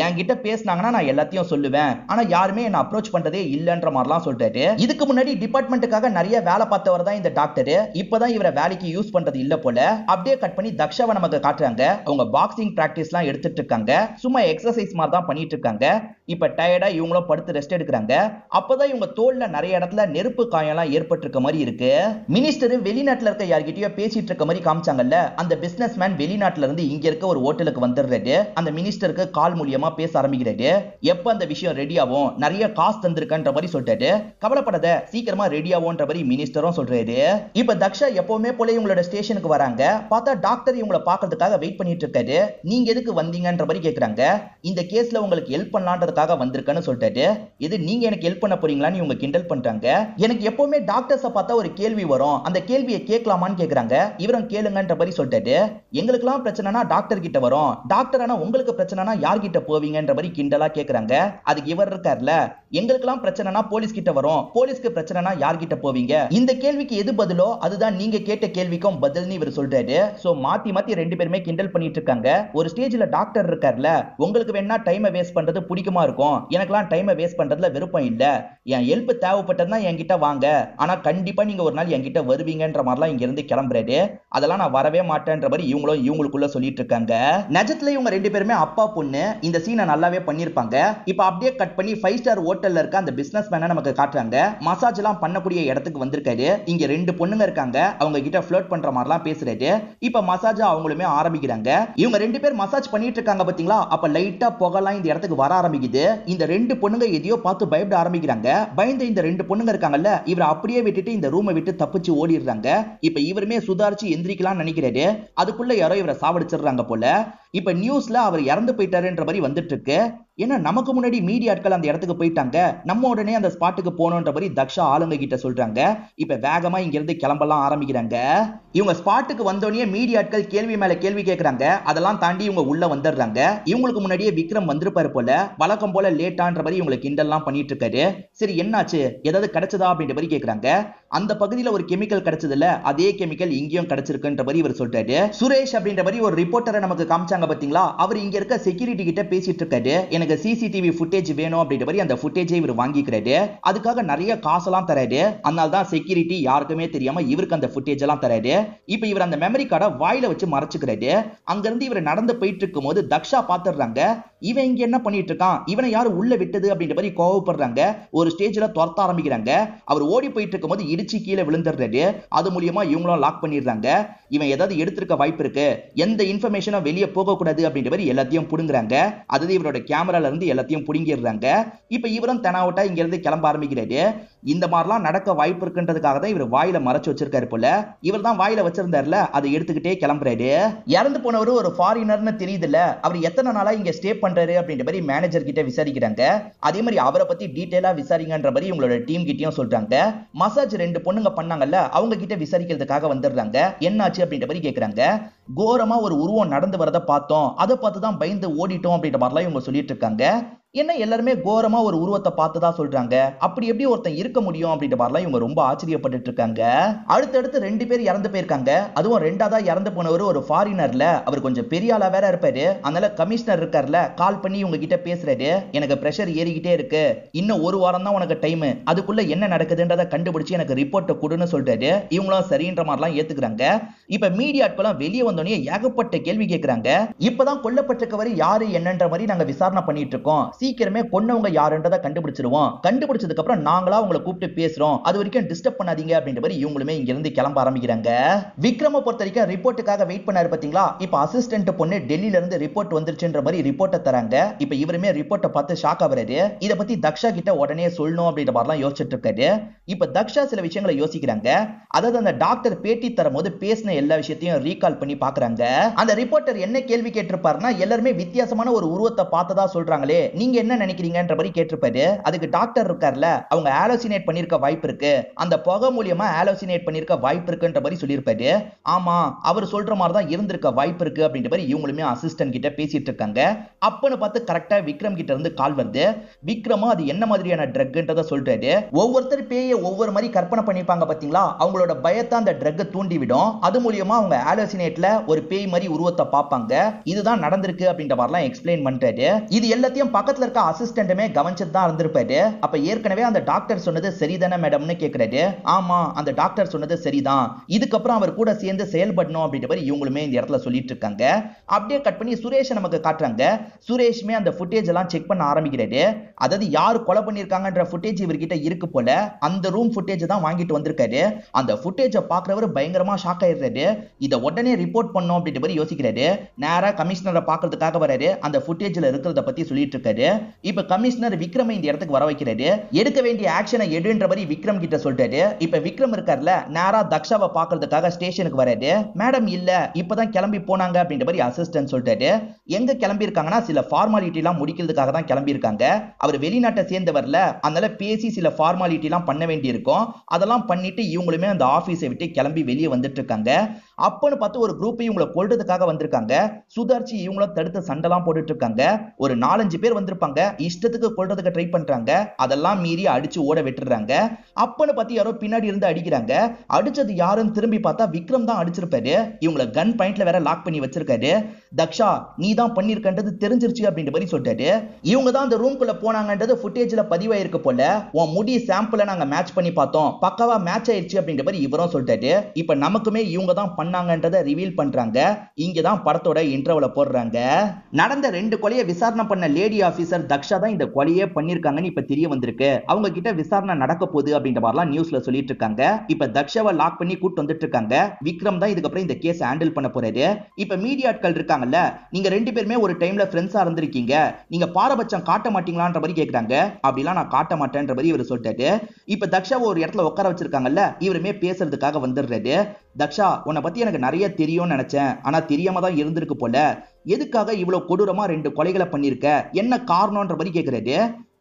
என்கிட்ட பேசினாங்கன்னா நான் எல்லாத்தையும் சொல்லுவேன், ஆனா யாருமே என்ன அப்ரோச் பண்றதே இல்லன்ற மாதிரிலாம் சொல்றாரு. இதுக்கு முன்னாடி டிபார்ட்மெண்ட்டுக்காக நிறைய வேலை பார்த்தவர் தான் இந்த டாக்டர். இப்பதான் இவரை வேலைக்கு யூஸ் பண்றது இல்ல போல. அப்படியே கட் பண்ணி தக்ஷாவை நமக்கு காட்டுறாங்க. அவங்க பாக்ஸிங் பிராக்டிஸ்லாம் எடுத்துட்டு இருக்காங்க. சும்மா எக்ஸசைஸ் மாதிரி தான் பண்ணிட்டு இருக்காங்க. இப்ப டயர்டா இவங்களும் படுத்து ரெஸ்ட் எடுக்கிறாங்க. அப்பதான் இவங்க தோல்ல நிறைய இடத்துல நெருப்பு காயம்லாம் ஏற்பட்டு இருக்க மாதிரி இருக்கு. மினிஸ்டர் வெளிநாட்டுல இருக்க யார்கிட்டயோ பேசிட்டு இருக்க மாதிரி காமிச்சாங்கல்ல, அந்த பிசினஸ் மேன் வெளிநாட்டுல இருந்து இங்க இருக்க ஒரு ஹோட்டலுக்கு வந்துடுறாரு. அந்த மினிஸ்டருக்கு கால் மூலியமா பேச ஆரம்பிக்கிறாரு. எப்ப அந்த விஷயம் ரெடி ஆகும், நிறைய காசு தந்திருக்கன்ற மாதிரி சொல்லிட்டாரு. கவலைப்படாத, சீக்கிரமா ரெடி ஆகும்ன்ற மாதிரி மினிஸ்டரும் சொல்றாரு. இப்ப தக்ஷா எப்பவுமே போல இவங்களோட ஸ்டேஷனுக்கு வராங்க. பார்த்தா டாக்டர் இவங்கள பாக்குறதுக்காக வெயிட் பண்ணிட்டு இருக்காரு. நீங்க எதுக்கு வந்தீங்கன்ற மாதிரி கேக்குறாங்க. இந்த கேஸ்ல உங்களுக்கு ஹெல்ப் பண்ணலான்றதுக்காக வந்திருக்கேன்னு சொல்லிட்டாரு. இது நீங்க எனக்கு ஹெல்ப் பண்ண போறீங்களான்னு இவங்க கிண்டல் பண்றாங்க. எனக்கு எப்பவுமே டாக்டர்ஸ பார்த்தா ஒரு கேள்வி வரும், அந்த கேள்வியை கேட்கலாமான்னு கேக்குறாங்க. இவரும் கேளுங்கன்ற மாதிரி சொல்லிட்டாரு. எங்களுக்குலாம் பிரச்சனைனா டாக்டர் கிட்ட வரும், டாக்டர் ஆனா உங்களுக்கு பிரச்சனைனா யார்கிட்ட போவீங்கன்ற மாதிரி கிண்டலா கேக்குறாங்க. அதுக்கு இவர் இருக்கார்ல, எங்களுக்கெல்லாம் பிரச்சனைனா போலீஸ் கிட்ட வரும், போலீஸ்க்கு பிரச்சனைனா யார்கிட்ட போவீங்க, இந்த கேள்விக்கு எது பதிலோ அதுதான் நீங்க கேட்ட கேள்விக்கும் பதில்னு இவர் சொல்றாரு. சோ மாத்தி மாத்தி 2 பேருமே கிண்டல் பண்ணிட்டு இருக்காங்க. ஒரு ஸ்டேஜ்ல டாக்டர் இருக்கார்ல, உங்களுக்கு வேணா டைமை வேஸ்ட் பண்றது பிடிக்குமா இருக்கும், எனக்கெல்லாம் டைமை வேஸ்ட் பண்றதுல விருப்பம் இல்ல, என் ஹெல்ப் தேவைப்பட்டதுன்னா என்கிட்ட வாங்க, ஆனா கண்டிப்பா நீங்க ஒரு நாள் என்கிட்ட வருவீங்கன்ற மாதிரிலாம் இங்க இருந்து கிளம்புறாரு. அதெல்லாம் நான் வரவே மாட்டேன்ற மாதிரி இவங்களும் இவங்களுக்குள்ள சொல்லிட்டு இருக்காங்க. நிஜத்துல இவங்க 2 பேருமே அப்பா பொண்ணு. இந்த சீனை நல்லாவே பண்ணிருப்பாங்க. இப்ப அப்படியே கட் பண்ணி 5 ஸ்டார் ஹோட்டல்ல இருக்க அந்த பிசினஸ் மேனை நமக்கு காட்டுறாங்க. மசாஜ் எல்லாம் பண்ணக்கூடிய இடத்துக்கு வந்திருக்காரு. இங்க 2 பொண்ணுங்க இருக்காங்க. அவங்க கிட்ட ஃப்ளர்ட் பண்ற மாதிரிலாம் பேசுறாரு. இப்ப மசாஜ் அவங்களுமே ஆரம்பிக்கிறாங்க. இவங்க 2 பேர் மசாஜ் பண்ணிட்டு இருக்காங்க பாத்தீங்களா, அப்ப லைட்டா புகைலாம் இந்த இடத்துக்கு வர ஆரம்பிக்குது. இந்த 2 பொண்ணுங்க எதையோ பார்த்து பயப்பட ஆரம்பிக்கிறாங்க. பயந்த இந்த 2 பொண்ணுங்க இருக்காங்கல்ல, இவரை அப்படியே விட்டுட்டு இந்த ரூமை விட்டு தப்பிச்சு ஓடிடுறாங்க. இப்ப இவருமே சுதாரிச்சு எந்திரிக்கலாம் நினைக்கிறாரு. அதுக்குள்ள யாரோ இவரை சாவடிச்சிடுறாங்க போல. இப்ப நியூஸ்ல அவர் இறந்து போயிட்டாருன்ற மாதிரி வந்துட்டு இருக்கு. ஏன்னா நமக்கு முன்னாடி மீடியாட்கள் அந்த இடத்துக்கு போயிட்டாங்க, நம்ம உடனே அந்த ஸ்பாட்டுக்கு போனோன்ற மாதிரி தக்ஷா ஆளுங்க கிட்ட சொல்றாங்க. இப்ப வேகமா இங்க இருந்து கிளம்பலாம் ஆரம்பிக்கிறாங்க. இவங்க ஸ்பாட்டுக்கு வந்தோடனே மீடியாட்கள் கேள்வி மேல கேள்வி கேட்கறாங்க. அதெல்லாம் தாண்டி இவங்க உள்ள வந்துடுறாங்க. இவங்களுக்கு முன்னாடியே விக்ரம் வந்திருப்பாரு போல. வழக்கம் போல லேட்டான்ற மாதிரி இவங்களை கிண்டல்லாம் பண்ணிட்டு இருக்காரு. சரி என்னாச்சு, ஏதாவது கிடைச்சதா அப்படின்ற மாதிரி கேக்குறாங்க. அந்த பகுதியில் ஒரு கெமிக்கல் கிடைச்சதுல அதே கெமிக்கல் இங்கேயும் கிடைச்சிருக்குன்ற மாதிரி இவர் சொல்றாரு. சுரேஷ் அப்படின்ற மாதிரி ஒரு ரிப்போர்ட்டரை நமக்கு காமிச்சாங்க பாத்தீங்களா, அவர் இங்க இருக்க செக்யூரிட்டி கிட்ட பேசிட்டு இருக்காரு. எனக்கு சிசிடிவி ஃபுட்டேஜ் வேணும் அப்படின்ற மாதிரி அந்த ஃபுட்டேஜை இவர் வாங்கிக்கிறாரு. அதுக்காக நிறைய காசெல்லாம் தராரு. அதனால தான் செக்யூரிட்டி யாருக்குமே தெரியாம இவருக்கு அந்த ஃபுட்டேஜ் எல்லாம் தராரு. இப்போ இவர் அந்த மெமரி கார்டை வாயில வச்சு மறைச்சுக்கிறாரு. அங்க இருந்து இவர் நடந்து போயிட்டு இருக்கும்போது தக்ஷா பாத்துறாங்க. இவன் இங்க என்ன பண்ணிட்டு இருக்கான், இவனை யாரு உள்ள விட்டது அப்படின்ற மாதிரி கோவப்படுறாங்க. ஒரு ஸ்டேஜ்ல துரத்த ஆரம்பிக்கிறாங்க. அவர் ஓடி போயிட்டு இருக்கும்போது இடிச்சு கீழே விழுந்துடுறாரு. அது மூலியமா இவங்களும் லாக் பண்ணிடுறாங்க. இவன் ஏதாவது எடுத்திருக்க வாய்ப்பு இருக்கு, எந்த இன்ஃபர்மேஷனும் வெளியே போக கூடாது அப்படின்ற மாதிரி எல்லாத்தையும் புடுங்குறாங்க. அதாவது இவரோட கேமரால இருந்து எல்லாத்தையும் புடுங்கிடுறாங்க. இப்ப இவரும் தெனாவட்டா இங்க இருந்து கிளம்ப ஆரம்பிக்கிறாரு. இந்த மாதிரிலாம் நடக்க வாய்ப்பு இருக்குன்றதுக்காக தான் இவர் வாயில மறைச்சு வச்சிருக்காரு போல. இவர் தான் வாயில வச்சிருந்தாருல, அதை எடுத்துக்கிட்டே கிளம்புறாரு. இறந்து போனவர் ஒரு ஃபாரினர்னு தெரியுதுல்ல, அவர் எத்தனை நாளா இங்க ஸ்டே பண்றாரு அப்படின்ற மாதிரி மேனேஜர் கிட்ட விசாரிக்கிறாங்க. அதே மாதிரி அவரை பத்தி டீடைலா விசாரிங்கன்ற மாதிரி உங்களோட டீம் கிட்டயும் சொல்றாங்க. மசாஜ் 2 பொண்ணுங்க பண்ணாங்கல்ல, அவங்க கிட்ட விசாரிக்கிறதுக்காக வந்துடுறாங்க. என்னாச்சு அப்படின்ற மாதிரி கேக்குறாங்க. கோரமா ஒரு உருவம் நடந்து வரத பார்த்தோம், அதை பார்த்து தான் பயந்து ஓடிட்டோம் அப்படின்ற மாதிரிலாம் இவங்க சொல்லிட்டு இருக்காங்க. என்ன எல்லாருமே கோரமா ஒரு உருவத்தை பார்த்ததா சொல்றாங்க, அப்படி எப்படி ஒருத்தன் இருக்க முடியும் அப்படின்ற மாதிரிலாம் இவங்க ரொம்ப ஆச்சரியப்பட்டு இருக்காங்க. அடுத்தடுத்து 2 பேர் இறந்து போயிருக்காங்க. அதுவும் 2ஆவதா இறந்து போனவர் ஒரு ஃபாரினர்ல, அவர் கொஞ்சம் பெரிய ஆளா வேற இருப்பாரு. அதனால கமிஷனர் இருக்கார்ல, கால் பண்ணி இவங்க கிட்ட பேசுறாரு. எனக்கு பிரஷர் ஏறிக்கிட்டே இருக்கு, இன்னும் 1 வாரம் தான் உனக்கு டைம், அதுக்குள்ள என்ன நடக்குதுன்றதை கண்டுபிடிச்சு எனக்கு ரிப்போர்ட் கொடுன்னு சொல்றாரு. இவங்களும் சரின்ற மாதிரிலாம் ஏத்துக்கிறாங்க. இப்ப மீடியாட்களும் வெளியே வந்தோடனே ஏகப்பட்ட கேள்வி கேட்கிறாங்க. இப்பதான் கொல்லப்பட்டிருக்கவர் யாரு என்னன்ற மாதிரி நாங்க விசாரணை பண்ணிட்டு இருக்கோம், சீக்கிரமே கொன்னவங்க யாருன்றதை கண்டுபிடிச்சிருவோம், கண்டுபிடிச்சதுக்கு அப்புறம் நாங்களா உங்களை கூப்பிட்டு பேசுறோம், அது வரைக்கும் டிஸ்டர்ப் பண்ணாதீங்க அப்படின்ற மாதிரி இவங்களுமே இங்க இருந்து கிளம்ப ஆரம்பிக்கிறாங்க. விக்ரம பொறுத்த வரைக்கும் ரிப்போர்ட்டுக்காக வெயிட் பண்ணாரு பாத்தீங்களா. இப்ப அசிஸ்டன்ட் பொண்ணு டெல்லியில இருந்து ரிப்போர்ட் வந்துருச்சுன்ற மாதிரி ரிப்போர்ட்டை தராங்க. இப்ப இவருமே ரிப்போர்ட்டை பார்த்து ஷாக் ஆகுறாரு. இத பத்தி தக்ஷா கிட்ட உடனே சொல்லணும் அப்படின்ற மாதிரிலாம் யோசிச்சுட்டு இருக்காரு. இப்ப தக்ஷா சில விஷயங்களை யோசிக்கிறாங்க. அதாவது அந்த டாக்டர் பேட்டி தரும்போது பேசின எல்லா விஷயத்தையும் ரீகால் பண்ணி பாக்குறாங்க. அந்த ரிப்போர்ட்டர் என்ன கேள்வி கேட்டிருப்பாருன்னா, எல்லாருமே வித்தியாசமான ஒரு உருவத்தை பார்த்ததா சொல்றாங்களே, நீங்க என்ன நினைக்கிறீங்கன்ற மாதிரி கேட்டிருப்பாரு. அதுக்கு டாக்டர் இருக்கார்ல, அவங்க ஆலோசினேட் பண்ணிருக்க வாய்ப்பு இருக்கு, அந்த புகை மூலியமா ஆலோசினேட் பண்ணிருக்க வாய்ப்பு இருக்குன்ற மாதிரி சொல்லியிருப்பாரு. ஆமா, அவர் சொல்ற மாதிரி தான் இருந்திருக்க வாய்ப்பு இருக்கு அப்படின்ற மாதிரி இவங்களுமே அசிஸ்டன்ட் கிட்ட பேசிட்டு இருக்காங்க. அப்பன்னு பார்த்து கரெக்டா விக்ரம் கிட்ட இருந்து கால் வருது. விக்ரமும் அது என்ன மாதிரியான ட்ரக்ன்றத சொல்றாரு. ஒவ்வொருத்தர் பேயை ஒவ்வொரு மாதிரி கற்பனை பண்ணிப்பாங்க பாத்தீங்களா, அவங்களோட பயத்தை அந்த ட்ரக் தூண்டி விடும். அது மூலியமா அவங்க ஆலோசினேட்ல ஒரு பேய் மாதிரி உருவத்தை பார்ப்பாங்க. இதுதான் நடந்திருக்கு அப்படின்ற மாதிரிலாம் எக்ஸ்பிளைன் பண்றாரு. இது எல்லாத்தையும் பக்கத்துல இருக்க அசிஸ்டன்ட்டுமே கவனிச்சுட்டு தான் இருந்திருப்பாரு. அப்ப ஏற்கனவே அந்த டாக்டர் சொன்னது சரிதானே மேடம்னு கேக்குறாரு. ஆமா, அந்த டாக்டர் சொன்னது சரிதான், இதுக்கப்புறம் அவர் கூட சேர்ந்து செயல்படணும் அப்படின்ற மாதிரி இவங்களுமே இந்த இடத்துல சொல்லிட்டு இருக்காங்க. அப்படியே கட் பண்ணி சுரேஷ் நமக்கு காட்டுறாங்க. சுரேஷ்மே அந்த ஃபுட்டேஜ் எல்லாம் செக் பண்ண ஆரம்பிக்கிறாரு. அதாவது யார் கொலை பண்ணிருக்காங்கன்ற ஃபுட்டேஜ் இவர்கிட்ட இருக்கு போல. அந்த ரூம் ஃபுட்டேஜ் தான் வாங்கிட்டு வந்திருக்காரு. அந்த ஃபுட்டேஜை பார்க்கறவர் பயங்கரமா ஷாக் ஆயிடுறாரு. இதை உடனே ரிப்போர்ட் பண்ணணும் அப்படின்ற மாதிரி யோசிக்கிறாரு. நேரா கமிஷனரை பார்க்கறதுக்காக வராரு. அந்த ஃபுட்டேஜ்ல இருக்கிறத பத்தி சொல்லிட்டு இருக்காரு. இப்ப கமிஷனர் விக்ரம் இந்த இடத்துக்கு வர வைக்கிறாரு. எடுக்க வேண்டிய ஆக்ஷனை எடுன்ற மாதிரி விக்ரம் கிட்ட சொல்றாரு. இப்ப விக்ரம் இருக்கார்ல, நேரா தக்ஷாவை பார்க்கிறதுக்காக ஸ்டேஷனுக்கு வராரு. மேடம் இல்ல, இப்பதான் கிளம்பி போனாங்க அப்படின்ற மாதிரி அசிஸ்டன்ட் சொல்றாரு. எங்க கிளம்பி இருக்காங்கன்னா, சில ஃபார்மாலிட்டி எல்லாம் முடிக்கிறதுக்காக தான் கிளம்பி இருக்காங்க. அவர் வெளிநாட்டை சேர்ந்தவர்ல, அதனால பேசி சில ஃபார்மாலிட்டி எல்லாம் பண்ண வேண்டி இருக்கும். அதெல்லாம் பண்ணிட்டு இவங்களுமே அந்த ஆபீஸை விட்டு கிளம்பி வெளியே வந்துட்டு இருக்காங்க. அப்பன்னு பார்த்து ஒரு குரூப் இவங்களை கொல்றதுக்காக வந்திருக்காங்க. சுதார்ச்சி இவங்கள தடுத்து சண்டைலாம் போட்டுட்டு இருக்காங்க. ஒரு 4-5 பேர் வந்திருப்பாங்க. இஷ்டத்துக்கு கொல்றதுக்கு ட்ரை பண்றாங்க. அதெல்லாம் மீறி அடிச்சு ஓட விட்டுறாங்க. அப்பன்னு பார்த்து யாரோ பின்னாடி இருந்து அடிக்கிறாங்க. அடிச்சது யாருன்னு திரும்பி பார்த்தா விக்ரம் தான் அடிச்சிருப்பாரு. இவங்களை கன் பாயிண்ட்ல வேற லாக் பண்ணி வச்சிருக்காரு. தக்ஷா, நீ தான் பண்ணிருக்கன்றது தெரிஞ்சிருச்சு அப்படின்ற மாதிரி சொல்றாரு. இவங்க தான் அந்த ரூம்குள்ள போனாங்கன்றது ஃபுட்டேஜ்ல பதிவாயிருக்கு போல. உன் முடி சாம்பிளை நாங்க மேட்ச் பண்ணி பார்த்தோம், பக்காவா மேட்ச் ஆயிடுச்சு அப்படின்ற மாதிரி இவரும் சொல்றாரு. இப்ப நமக்குமே இவங்க தான் பண்ணாங்கன்றதை ரிவீல் பண்றாங்க. இங்க தான் படத்தோட இன்ட்ரோல போடுறாங்க. நடந்த 2 கொலையை விசாரணை பண்ண லேடி ஆபீசர் தக்ஷா தான் இந்த கொலையே பண்ணிருக்காங்கன்னு இப்ப தெரிய வந்திருக்கு. அவங்க கிட்ட விசாரணை நடக்க போகுது அப்படின்ற மாதிரிலாம் நியூஸ்ல சொல்லிட்டு இருக்காங்க. இப்ப தக்ஷாவை லாக் பண்ணி கூட்டு வந்துட்டு இருக்காங்க. விக்ரம் தான் இதுக்கு அப்புறம் இந்த கேஸ் ஹேண்டில் பண்ண போறாரு. இப்ப மீடியாட்கள் இருக்காங்கல்ல, நீங்க 2 பேருமே ஒரு டைம்ல ஃப்ரெண்ட்ஸா இருந்திருக்கீங்க, நீங்க பாரபட்சம் காட்ட மாட்டீங்களான்ற மாதிரி கேக்குறாங்க. அப்படிலாம் நான் காட்ட மாட்டேன்ற மாதிரி இவர் சொல்லிட்டாரு. இப்ப தக்ஷாவை ஒரு இடத்துல உட்கார வச்சிருக்காங்கல்ல, இவருமே பேசுறதுக்காக வந்துடுறாரு. தக்ஷா, உன்னை பத்தி எனக்கு நிறைய தெரியும்னு நினைச்சேன், ஆனா தெரியாம தான் இருந்திருக்கு போல. எதுக்காக இவ்வளவு கொடூரமா 2 கொலைகளை பண்ணிருக்க, என்ன காரணம்ன்ற மாதிரி கேக்குறாரு.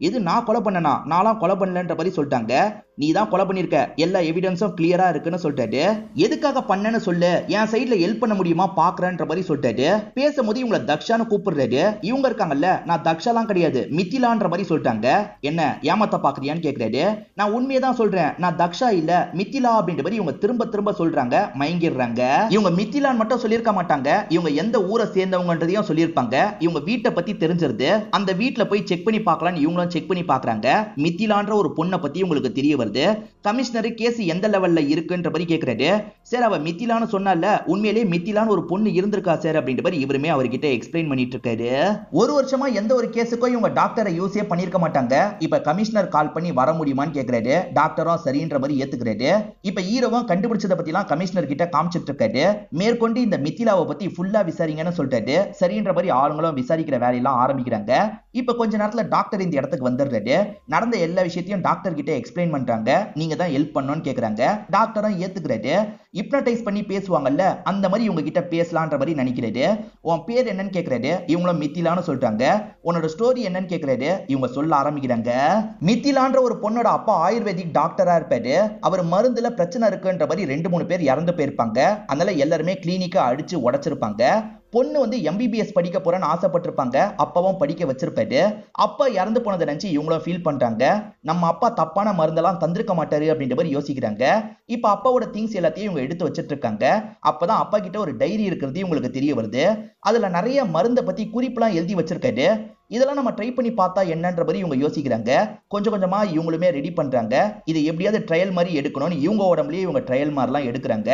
இது நான் கொலை பண்ணனா, நான்லாம் கொலை பண்ணலன்ற மாதிரி சொல்லிட்டாங்க. நீ தான் கொலை பண்ணிருக்க, எல்லா எவிடன்ஸும் கிளியரா இருக்குன்னு சொல்லிட்டாரு. எதுக்காக பண்ணேன்னு சொல்லு, என் சைட்ல ஹெல்ப் பண்ண முடியுமா பாக்குறேன்ற மாதிரி சொல்லிட்டாரு. பேசும்போது இவங்களை தக்ஷான்னு கூப்பிடுறாரு. இவங்க இருக்காங்கல்ல, நான் தக்ஷாலாம் கிடையாது, மித்திலான்ற மாதிரி சொல்லிட்டாங்க. என்ன ஏமாத்த பாக்குறியான்னு கேக்குறாரு. நான் உண்மையை தான் சொல்றேன், நான் தக்ஷா இல்ல மித்திலா அப்படின்ற மாதிரி இவங்க திரும்ப திரும்ப சொல்றாங்க. மயங்கிடுறாங்க. இவங்க மித்திலான்னு மட்டும் சொல்லியிருக்க மாட்டாங்க, இவங்க எந்த ஊரை சேர்ந்தவங்கன்றதையும் சொல்லியிருப்பாங்க. இவங்க வீட்டை பத்தி தெரிஞ்சிருது. அந்த வீட்டுல போய் செக் பண்ணி பார்க்கலான்னு இவங்களும் செக் பண்ணி பாக்குறாங்க. மித்திலான்ற ஒரு பொண்ணை பத்தி உங்களுக்கு தெரிய வருது. வருது. கமிஷனர் கேஸ் எந்த லெவல்ல இருக்குன்ற மாதிரி கேக்குறாரு. சார் அவ மித்திலான்னு சொன்னால, உண்மையிலேயே மித்திலான்னு ஒரு பொண்ணு இருந்திருக்கா சார் அப்படின்ற மாதிரி இவருமே அவர்கிட்ட எக்ஸ்பிளைன் பண்ணிட்டு இருக்காரு. ஒரு வருஷமா எந்த ஒரு கேஸுக்கும் இவங்க டாக்டரை யூஸே பண்ணிருக்க மாட்டாங்க. இப்ப கமிஷனர் கால் பண்ணி வர முடியுமான்னு கேக்குறாரு. டாக்டரும் சரின்ற மாதிரி ஏத்துக்கிறாரு. இப்ப ஹீரோவும் கண்டுபிடிச்சத பத்தி எல்லாம் கமிஷனர் கிட்ட காமிச்சிட்டு இருக்காரு. மேற்கொண்டு இந்த மித்திலாவை பத்தி ஃபுல்லா விசாரிங்கன்னு சொல்லிட்டாரு. சரின்ற மாதிரி ஆளுங்களும் விசாரிக்கிற வேலையெல்லாம் ஆரம்பிக்கிறாங்க. இப்ப கொஞ்ச நேரத்துல டாக்டர் இந்த இடத்துக்கு வந்துடுறாரு. நடந்த எல்லா விஷயத்தையும் டாக்டர் கிட்ட எக்ஸ்பிளைன் பண்றாங்க. நீங்க தான் ஹெல்ப் பண்ணணும்னு கேக்குறாங்க. டாக்டரும் ஏத்துக்கிறாரு. ஹிப்னடைஸ் பண்ணி பேசுவாங்கல்ல, அந்த மாதிரி இவங்க கிட்ட பேசலான்ற மாதிரி நினைக்கிறாரு. உன் பேர் என்னன்னு கேக்குறாரு. இவங்களும் மித்திலான்னு சொல்றாங்க. உன்னோட ஸ்டோரி என்னன்னு கேக்குறாரு. இவங்க சொல்ல ஆரம்பிக்கிறாங்க. மித்திலான்ற ஒரு பொண்ணோட அப்பா ஆயுர்வேதிக் டாக்டரா இருப்பாரு. அவர் மருந்துல பிரச்சனை இருக்குன்ற மாதிரி 2-3 பேர் இறந்து போயிருப்பாங்க. அதனால எல்லாருமே கிளினிக்கா அடிச்சு உடைச்சிருப்பாங்க. பொண்ணு வந்து எம்பிபிஎஸ் படிக்க போறேன்னு ஆசைப்பட்டிருப்பாங்க. அப்பாவும் படிக்க வச்சிருப்பாரு. அப்பா இறந்து போனதை நினைச்சு இவங்களும் ஃபீல் பண்றாங்க. நம்ம அப்பா தப்பான மருந்தெல்லாம் தந்திருக்க மாட்டாரு அப்படின்ற மாதிரி யோசிக்கிறாங்க. இப்ப அப்பாவோட திங்ஸ் எல்லாத்தையும் இவங்க எடுத்து வச்சிட்டு இருக்காங்க. அப்பதான் அப்பா கிட்ட ஒரு டைரி இருக்கிறது இவங்களுக்கு தெரிய வருது. அதுல நிறைய மருந்தை பத்தி குறிப்பெல்லாம் எழுதி வச்சிருக்காரு. இதெல்லாம் நம்ம ட்ரை பண்ணி பார்த்தா என்னன்ற மாதிரி இவங்க யோசிக்கிறாங்க. கொஞ்சம் கொஞ்சமா இவங்களுமே ரெடி பண்றாங்க. இது எப்படியாவது ட்ரையல் மாதிரி எடுக்கணும்னு இவங்க உடம்புலயே இவங்க ட்ரையல் மாதிரிலாம் எடுக்கிறாங்க.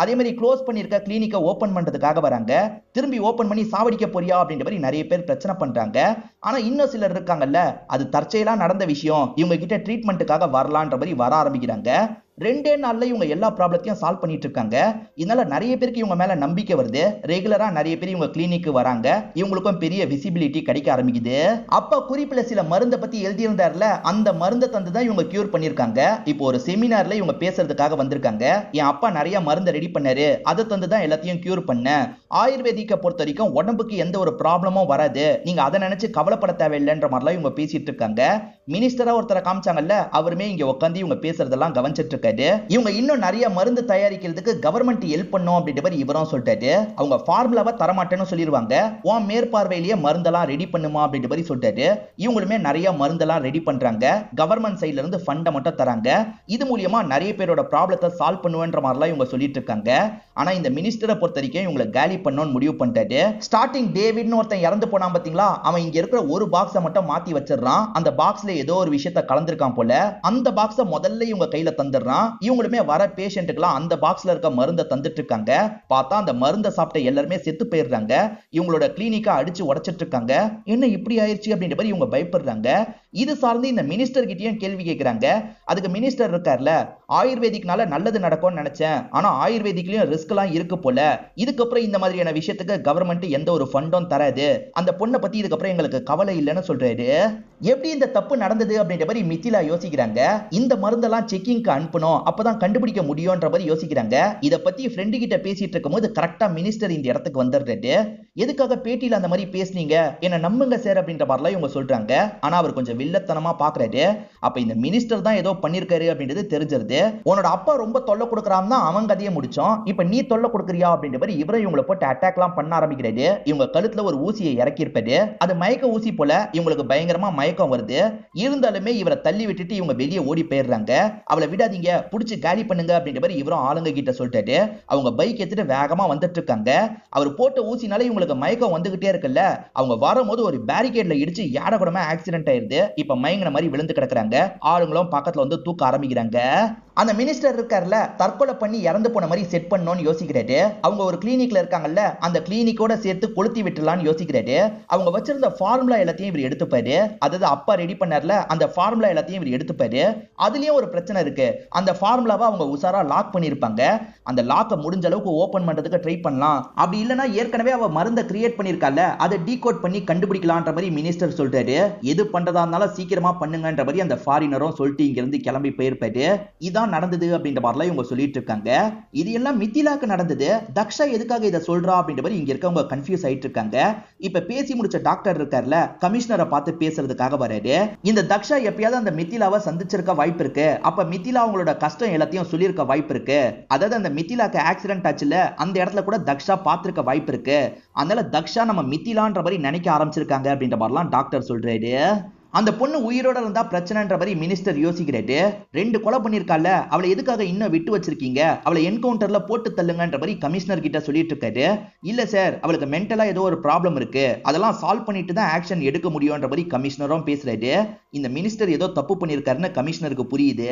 அதே மாதிரி க்ளோஸ் பண்ணிருக்க கிளினிக்கை ஓபன் பண்றதுக்காக வராங்க. திரும்பி ஓபன் பண்ணி சாவடிக்க போறியா அப்படின்ற மாதிரி நிறைய பேர் பிரச்சனை பண்றாங்க. ஆனா இன்னும் சிலர் இருக்காங்கல்ல, அது தற்செயலா நடந்த விஷயம், இவங்க கிட்ட ட்ரீட்மெண்ட்டுக்காக வரலான்ற மாதிரி வர ஆரம்பிக்கிறாங்க. 2 நாள்ல இவங்க எல்லா ப்ராப்ளத்தையும் சால்வ் பண்ணிட்டு இருக்காங்க. இதனால நிறைய பேருக்கு இவங்க மேல நம்பிக்கை வருது. ரெகுலரா நிறைய பேர் இவங்க கிளினிக்கு வராங்க. இவங்களுக்கும் பெரிய விசிபிலிட்டி கிடைக்க ஆரம்பிக்குது. அப்ப குறிப்பில சில மருந்தை பத்தி எழுதியிருந்தார்ல, அந்த மருந்தை தந்து தான் இவங்க கியூர் பண்ணிருக்காங்க. இப்போ ஒரு செமினார்ல இவங்க பேசுறதுக்காக வந்திருக்காங்க. என் அப்பா நிறைய மருந்தை ரெடி பண்ணாரு, அதை தந்து தான் எல்லாத்தையும் கியூர் பண்ண. ஆயுர்வேதிக்க பொறுத்த வரைக்கும் உடம்புக்கு எந்த ஒரு ப்ராப்ளமும் வராது, நீங்க அதை நினைச்சு கவலைப்பட தேவையில்லைன்ற மாதிரிலாம் இவங்க பேசிட்டு இருக்காங்க. மினிஸ்டரா ஒருத்தரை காமிச்சாங்கல்ல, அவருமே இங்க உட்காந்து இவங்க பேசுறதெல்லாம் கவனிச்சிட்டு இருக்காரு. இவங்க இன்னும் நிறைய மருந்து தயாரிக்கிறதுக்கு கவர்மெண்ட் ஹெல்ப் பண்ணும் அப்படின்ற மாதிரி இவரும் சொல்லிட்டாரு. அவங்க ஃபார்முலாவை தரமாட்டேன்னு சொல்லிடுவாங்க. உன் மேற்பார்வையிலேயே மருந்தெல்லாம் ரெடி பண்ணுமா அப்படின்ற மாதிரி சொல்லிட்டாரு. இவங்களுமே நிறைய மருந்தெல்லாம் ரெடி பண்றாங்க. கவர்மெண்ட் சைட்ல இருந்து ஃபண்டை மட்டும் தராங்க. இது மூலியமா நிறைய பேரோட ப்ராப்ளத்தை சால்வ் பண்ணுவேன்ற மாதிரிலாம் இவங்க சொல்லிட்டு இருக்காங்க. ஆனா இந்த மினிஸ்டரை பொறுத்த வரைக்கும் இவங்களை காலி பண்ணணும்னு முடிவு பண்ணிட்டாரு. ஸ்டார்டிங் டேவிட்னு ஒருத்தன் இறந்து போனான் பாத்தீங்களா, அவன் இங்க இருக்கிற ஒரு பாக்ஸை மட்டும் மாத்தி வச்சிடறான். அந்த பாக்ஸ்ல ஏதோ ஒரு விஷயத்தை கலந்திருக்கான் போல. அந்த பாக்ஸை முதல்ல இவங்க கையில தந்துடுறான். இவங்களுமே வர பேஷண்ட்டுக்குலாம் அந்த பாக்ஸ்ல இருக்க மருந்தை தந்துட்டு இருக்காங்க. பார்த்தா அந்த மருந்தை சாப்பிட்ட எல்லாருமே செத்து போயிடுறாங்க. இவங்களோட கிளினிக்கா அடிச்சு உடைச்சிட்டு இருக்காங்க. என்ன இப்படி ஆயிடுச்சு அப்படின்ற மாதிரி இவங்க பயப்படுறாங்க. இது சார்ந்து இந்த மினிஸ்டர் கிட்டயும் கேள்வி கேட்கிறாங்க. அதுக்கு மினிஸ்டர் இருக்கார்ல, ஆயுர்வேதிக்னால நல்லது நடக்கும்னு நினைச்சேன், ஆனா ஆயுர்வேதிக்லயும் ரிஸ்க் எல்லாம் இருக்கு போல. இதுக்கப்புறம் இந்த மாதிரியான விஷயத்துக்கு கவர்மெண்ட் எந்த ஒரு ஃபண்டும் தராது. அந்த பொண்ணை பத்தி இதுக்கப்புறம் எங்களுக்கு கவலை இல்லைன்னு சொல்றாரு. எப்படி இந்த தப்பு நடந்தது அப்படின்ற மாதிரி மித்திலா யோசிக்கிறாங்க. இந்த மருந்தெல்லாம் செக்கிங்க்கு அனுப்பணும், அப்பதான் கண்டுபிடிக்க முடியும்ன்ற மாதிரி யோசிக்கிறாங்க. இத பத்தி ஃப்ரெண்டு கிட்ட பேசிட்டு இருக்கும்போது கரெக்டா மினிஸ்டர் இந்த இடத்துக்கு வந்துடுறாரு. எதுக்காக பேட்டியில அந்த மாதிரி பேசுனீங்க, என்ன நம்புங்க சார் அப்படின்ற மாதிரிலாம் இவங்க சொல்றாங்க. ஆனா அவர் கொஞ்சம் வில்லத்தனமா பாக்குறாரு. அப்ப இந்த மினிஸ்டர் தான் ஏதோ பண்ணிருக்காரு அப்படின்றது தெரிஞ்சிருது. உன்னோட அப்பா ரொம்ப தொல்லை கொடுக்கறான் தான் அவன் கதையை முடிச்சோம், இப்ப நீ தொல்லை கொடுக்கறியா அப்படின்ற மாதிரி இவரை இவங்களை போட்டு அட்டாக் எல்லாம் பண்ண ஆரம்பிக்கிறாரு. இவங்க கழுத்துல ஒரு ஊசியை இறக்கி இருப்பாரு. அது மயக்க ஊசி போல. இவங்களுக்கு பயங்கரமா மயக்கம் வருது. இருந்தாலுமே இவரை தள்ளி விட்டுட்டு இவங்க வெளியே ஓடி போயிடுறாங்க. அவளை விடாதீங்க, புடிச்சு காலி பண்ணுங்க அப்படின்ற மாதிரி இவரும் ஆளுங்க கிட்ட சொல்லிட்டாரு. அவங்க பைக் எடுத்துட்டு வேகமா வந்துட்டு இருக்காங்க. அவர் போட்ட ஊசினால இவங்களுக்கு மயக்கம் வந்துகிட்டே இருக்குல்ல, அவங்க வரும்போது ஒரு பேரிகேட்ல இடிச்சு யாடக்கூடமா ஆக்சிடென்ட் ஆயிருது. இப்ப மயங்கின மாதிரி விழுந்து கிடக்குறாங்க. ஆளுங்களும் பக்கத்துல வந்து தூக்க ஆரம்பிக்கிறாங்க. அந்த மினிஸ்டர் இருக்கார்ல, தற்கொலை பண்ணி இறந்து போன மாதிரி செட் பண்ணணும்னு யோசிக்கிறாரு. அவங்க ஒரு கிளினிக்ல இருக்காங்கல்ல, அந்த கிளினிக்கோட சேர்த்து கொளுத்தி விட்டுலான்னு யோசிக்கிறாரு. அவங்க வச்சிருந்த ஃபார்முலா எல்லாத்தையும் இவர் எடுத்துப்பாரு. அதாவது அப்பா ரெடி பண்ணார்ல, அந்த ஃபார்முலா எல்லாத்தையும் இவர் எடுத்துப்பாரு. அதுலயும் ஒரு பிரச்சனை இருக்கு. அந்த ஃபார்முலாவை அவங்க உசாரா லாக் பண்ணிருப்பாங்க. அந்த லாக்கை முடிஞ்ச அளவுக்கு ஓபன் பண்றதுக்கு ட்ரை பண்ணலாம். அப்படி இல்லைன்னா ஏற்கனவே அவ மருந்தை கிரியேட் பண்ணிருக்கால, அதை டீகோட் பண்ணி கண்டுபிடிக்கலான்ற மாதிரி மினிஸ்டர் சொல்றாரு. எது பண்றதா இருந்தாலும் சீக்கிரமா பண்ணுங்கன்ற மாதிரி அந்த ஃபாரினரும் சொல்லிட்டு இங்க இருந்து கிளம்பி போயிருப்பாரு. இதான் நடந்தது அப்படின்ற மாதிரிலாம் இவங்க சொல்லிட்டு இருக்காங்க. இது எல்லாம் மித்திலாக்கு நடந்தது. தக்ஷா எதுக்காக இதை சொல்றா அப்படின்ற மாதிரி இங்க இருக்கவங்க கன்ஃபியூஸ் ஆயிட்டு இருக்காங்க. இப்ப பேசி முடிச்ச டாக்டர் இருக்கார்ல, கமிஷனரை பார்த்து பேசுறதுக்காக வராரு. இந்த தக்ஷா எப்பயாவது அந்த மித்திலாவை சந்திச்சிருக்க வாய்ப்பு இருக்கு. அப்ப மித்திலா அவங்களோட கஷ்டம் எல்லாத்தையும் சொல்லியிருக்க வாய்ப்பு இருக்கு. அதாவது அந்த மித்திலாக்கு ஆக்சிடென்ட் ஆச்சுல, அந்த இடத்துல கூட தக்ஷா பார்த்திருக்க வாய்ப்பு இருக்கு. அதனால தக்ஷா நம்ம மித்திலான்ற மாதிரி நினைக்க ஆரம்பிச்சிருக்காங்க அப்படின்ற மாதிரிலாம் டாக்டர் சொல்றாரு. அந்த பொண்ணு உயிரோட இருந்தா பிரச்சனைன்ற மாதிரி மினிஸ்டர் யோசிக்கிறாரு. 2 கொலை பண்ணிருக்கால, அவளை எதுக்காக இன்னும் விட்டு வச்சிருக்கீங்க, அவளை என்கவுண்டர்ல போட்டு தள்ளுங்கன்ற மாதிரி கமிஷனர் கிட்ட சொல்லிட்டு இருக்காரு. இல்ல சார், அவளுக்கு மென்டலா ஏதோ ஒரு ப்ராப்ளம் இருக்கு, அதெல்லாம் சால்வ் பண்ணிட்டு தான் ஆக்ஷன் எடுக்க முடியும்ன்ற மாதிரி கமிஷனரும் பேசுறாரு. இந்த மினிஸ்டர் ஏதோ தப்பு பண்ணிருக்காருன்னு கமிஷனருக்கு புரியுது.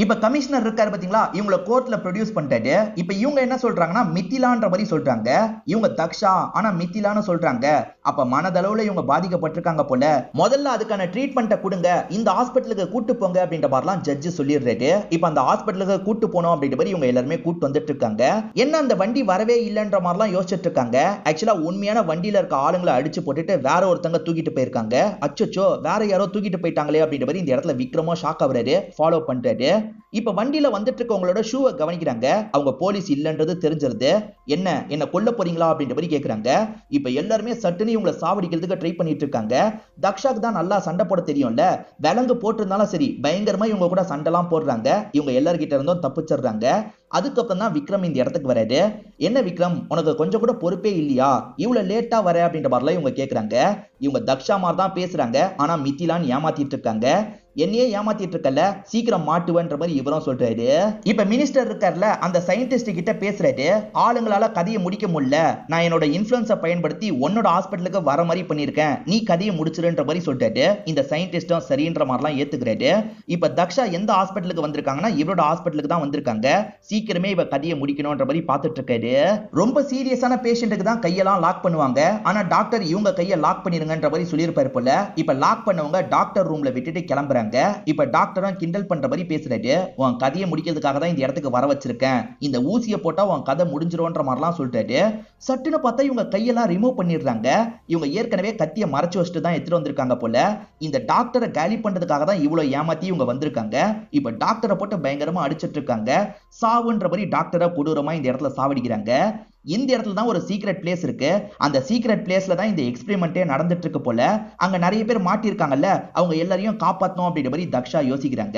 இப்ப கமிஷனர் இருக்காரு பாத்தீங்களா, இவங்கள கோர்ட்ல ப்ரொடியூஸ் பண்ணிட்டாரு. இப்ப இவங்க என்ன சொல்றாங்கன்னா மித்திலான்ற மாதிரி சொல்றாங்க. இவங்க தக்ஷா ஆனா மித்திலான்னு சொல்றாங்க. அப்ப மனதளவுல இவங்க பாதிக்கப்பட்டிருக்காங்க போல. முதல்ல அதுக்கான ட்ரீட்மெண்ட்டை கொடுங்க, இந்த ஹாஸ்பிட்டலுக்கு கூட்டு போங்க அப்படின்ற மாதிரிலாம் ஜட்ஜ் சொல்லிடுறாரு. இப்ப அந்த ஹாஸ்பிட்டலுக்கு கூட்டு போனோம் அப்படின்ற மாதிரி இவங்க எல்லாருமே கூட்டு வந்துட்டு இருக்காங்க. என்ன அந்த வண்டி வரவே இல்லைன்ற மாதிரிலாம் யோசிச்சுட்டு இருக்காங்க. ஆக்சுவலா உண்மையான வண்டியில இருக்க ஆளுங்களை அடிச்சு போட்டுட்டு வேற ஒருத்தங்க தூக்கிட்டு போயிருக்காங்க. அச்சோ, வேற யாரோ தூக்கிட்டு போயிட்டாங்களே அப்படின்ற மாதிரி இந்த இடத்துல விக்ரமோ ஷாக் ஆகுறாரு, ஃபாலோ பண்றாரு. இப்ப வண்டியில வந்துட்டு இருக்கவங்களோட ஷூவை கவனிக்கிறாங்க. அவங்க போலீஸ் இல்லன்றது தெரிஞ்சிருது. என்ன கொல்ல போறீங்களா அப்படின்ற மாதிரி கேக்குறாங்க. இப்ப எல்லாருமே சட்டுன்னு இவங்களை சாவடிக்கிறதுக்கு ட்ரை பண்ணிட்டு இருக்காங்க. தக்ஷாக்கு தான் நல்லா சண்டை போட தெரியும்ல, விலங்கு போட்டிருந்தாலும் சரி பயங்கரமா இவங்க கூட சண்டைலாம் போடுறாங்க. இவங்க எல்லார்கிட்ட இருந்தும் தப்பிச்சிடுறாங்க. அதுக்கப்புறம் தான் விக்ரம் இந்த இடத்துக்கு வராரு. என்ன விக்ரம், உனக்கு கொஞ்சம் கூட பொறுப்பே இல்லையா, இவ்வளவு லேட்டா வர அப்படின்ற மாதிரிலாம் இவங்க கேக்குறாங்க. இவங்க தக்ஷா மாதிரி தான் பேசுறாங்க, ஆனா மித்திலான்னு ஏமாத்திட்டு இருக்காங்க. என்னையே ஏமாத்திட்டு இருக்கல, சீக்கிரம் மாட்டுவன்ற மாதிரி இவரும் சொல்றாரு. இப்ப மினிஸ்டர் இருக்கார்ல, அந்த சயின்டிஸ்ட் கிட்ட பேசுறாரு. ஆளுங்களால கதையை முடிக்க முடியல, நான் என்னோட இன்ஃபுளுன்ஸை பயன்படுத்தி உன்னோட ஹாஸ்பிட்டலுக்கு வர மாதிரி பண்ணிருக்கேன், நீ கதையை முடிச்சிருன்ற மாதிரி சொல்றாரு. இந்த சயின்டிஸ்டும் சரின்ற மாதிரிலாம் ஏத்துக்கிறாரு. இப்ப தக்ஷா எந்த ஹாஸ்பிட்டலுக்கு வந்திருக்காங்கன்னா இவரோட ஹாஸ்பிட்டலுக்கு தான் வந்திருக்காங்க. சீக்கிரமே இவ கதையை முடிக்கணும்ன்ற மாதிரி பார்த்துட்டு இருக்காரு. ரொம்ப சீரியஸான பேஷண்ட்டுக்கு தான் கையெல்லாம் லாக் பண்ணுவாங்க, ஆனா டாக்டர் இவங்க கையை லாக் பண்ணிருங்கன்ற மாதிரி சொல்லியிருப்பாரு போல. இப்ப லாக் பண்ணவங்க டாக்டர் ரூம்ல விட்டுட்டு கிளம்புறாங்க. இப்ப டாக்டரும் கிண்டல் பண்ற மாதிரி பேசுறாரு. உன் கதையை முடிக்கிறதுக்காக தான் இந்த இடத்துக்கு வர வச்சிருக்கேன், இந்த ஊசியை போட்டா உன் கதை முடிஞ்சிரும்ன்ற மாதிரிலாம் சொல்றாரு. சட்டுன்னு பார்த்தா இவங்க கையெல்லாம் ரிமூவ் பண்ணிடுறாங்க. இவங்க ஏற்கனவே கத்தியை மறைச்சு வச்சுட்டு தான் எடுத்துட்டு வந்திருக்காங்க போல. இந்த டாக்டரை காலி பண்றதுக்காக தான் இவ்வளவு ஏமாத்தி இவங்க வந்திருக்காங்க. இப்ப டாக்டரை போட்டு பயங்கரமா அடிச்சிட்டு இருக்காங்க. சாவுன்ற மாதிரி டாக்டரை கொடூரமா இந்த இடத்துல சாவடிக்கிறாங்க. இந்த இடத்துல தான் ஒரு சீக்ரெட் பிளேஸ் இருக்கு. அந்த சீக்ரெட் பிளேஸ்ல தான் இந்த எக்ஸ்பெரிமெண்டே நடந்துட்டு இருக்கு போல. அங்க நிறைய பேர் மாட்டிருக்காங்கல்ல, அவங்க எல்லாரையும் காப்பாத்தணும் அப்படின்ற மாதிரி தக்ஷா யோசிக்கிறாங்க.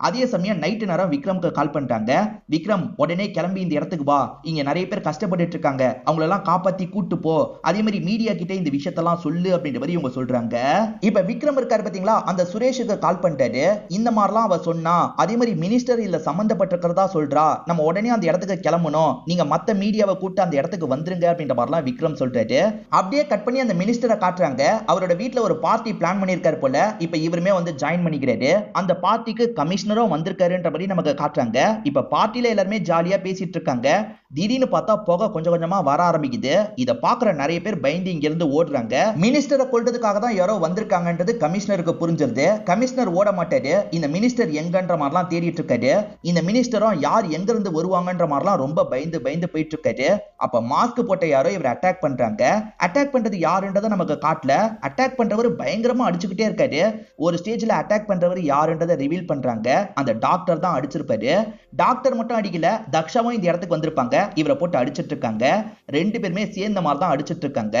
அதே சமயம் நைட்டு நேரம் விக்ரம்க்கு கால் பண்றாங்க. விக்ரம், உடனே கிளம்பி இந்த இடத்துக்கு வா, இங்க நிறைய பேர் கஷ்டப்பட்டு இருக்காங்க, அவங்களெல்லாம் காப்பாத்தி கூட்டு போ, அதே மாதிரி மீடியா கிட்ட இந்த விஷயத்தெல்லாம் சொல்லு அப்படின்ற மாதிரி இவங்க சொல்றாங்க. இப்ப விக்ரம் இருக்காரு பாத்தீங்களா, அந்த சுரேஷுக்கு கால் பண்ணிட்டாரு. இந்த மாதிரிலாம் அவ சொன்னா, அதே மாதிரி மினிஸ்டர் இல்ல சம்பந்தப்பட்டிருக்கிறதா சொல்றா, நம்ம உடனே அந்த இடத்துக்கு கிளம்பணும், நீங்க மத்த மீடியாவை கூட்ட இடத்துக்கு வந்துருங்க அப்படின்ற மாதிரிலாம் விக்ரம் சொல்றாரு. அப்படியே கட் பண்ணி அந்த மினிஸ்டரை காட்டுறாங்க. அவரோட வீட்ல ஒரு பார்ட்டி பிளான் பண்ணிருக்காரு போல. இப்ப இவருமே வந்து ஜாயின் பண்ணிக்கிறாரு. அந்த பார்ட்டிக்கு கமிஷனரும் வந்திருக்காருன்ற மாதிரி நமக்கு காட்டுறாங்க. இப்ப பார்ட்டில எல்லாருமே ஜாலியா பேசிட்டு இருக்காங்க. திடீர்னு பார்த்தா புகை கொஞ்சம் கொஞ்சமா வர ஆரம்பிக்குது. இத பாக்குற நிறைய பேர் பயந்து இங்க இருந்து ஓடுறாங்க. மினிஸ்டரை கொல்றதுக்காக தான் யாரோ வந்திருக்காங்கன்றது கமிஷனருக்கு புரிஞ்சிருது. கமிஷனர் ஓட மாட்டாரு. இந்த மினிஸ்டர் எங்கன்ற மாதிரிலாம் தேடிட்டு இருக்காரு. இந்த மினிஸ்டரும் யார் எங்க இருந்து வருவாங்கன்ற மாதிரிலாம் ரொம்ப பயந்து பயந்து போயிட்டு இருக்காரு. அப்ப மாஸ்க் போட்ட யாரோ இவர் அட்டாக் பண்றாங்க. அட்டாக் பண்றது யாருன்றதை நமக்கு காட்டல. அட்டாக் பண்றவர் பயங்கரமா அடிச்சுக்கிட்டே இருக்காரு. ஒரு ஸ்டேஜ்ல அட்டாக் பண்றவர் யாருன்றதை ரிவீல் பண்றாங்க. அந்த டாக்டர் தான் அடிச்சிருப்பாரு. டாக்டர் மட்டும் அடிக்கல, தக்ஷாவும் இந்த இடத்துக்கு வந்திருப்பாங்க. இவரை போட்டு அடிச்சிட்டு இருக்காங்க. 2 பேருமே சேர்ந்த மாதிரி தான் அடிச்சிட்டு இருக்காங்க.